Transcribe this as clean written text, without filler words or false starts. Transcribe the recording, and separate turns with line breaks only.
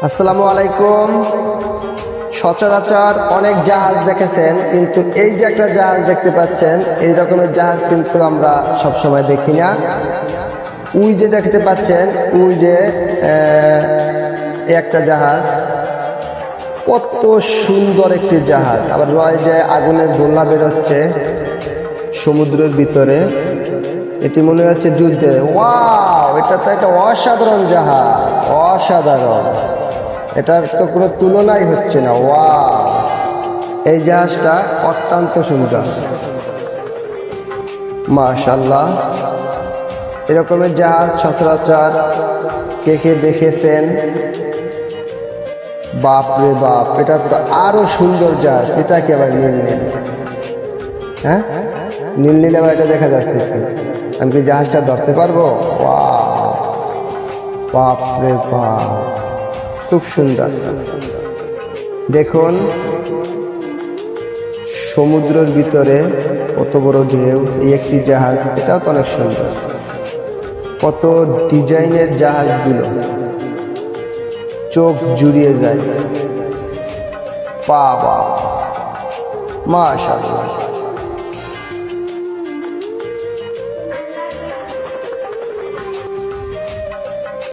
আসসালামু আলাইকুম। সচরাচর অনেক জাহাজ দেখেছেন, কিন্তু এই যে একটা জাহাজ দেখতে পাচ্ছেন, এই রকমের জাহাজ কিন্তু আমরা সবসময় দেখি না। ওই যে দেখতে পাচ্ছেন, ওই যে একটা জাহাজ, কত সুন্দর একটি জাহাজ। আবার রয় যে আগুনের গোলা বেরোচ্ছে সমুদ্রের ভিতরে, এটি মনে হচ্ছে যুদ্ধে। ওয়াও, এটা তো একটা অসাধারণ জাহাজ, অসাধারণ। এটার তো কোনো তুলনাই হচ্ছে না। ওয়াও, এই জাহাজটা অত্যন্ত সুন্দর, মাশাআল্লাহ। এরকমের জাহাজ সচরাচর কে কে দেখেছেন? বাপ রে বাপ, এটা তো আরো সুন্দর জাহাজ। এটা কি আবার নীল নীল? হ্যাঁ, নীল নীল আবার এটা দেখা যাচ্ছে। আমি কি জাহাজটা ধরতে পারবো? ওয়াও, বাপ রে বাপ, খুব সুন্দর। দেখুন সমুদ্রের ভিতরে কত বড় ঢেউ, এই একটি জাহাজ, এটাও তো অনেক সুন্দর। কত ডিজাইনের জাহাজগুলো, চোখ জুড়িয়ে যায়। বাবা, মাশাআল্লাহ।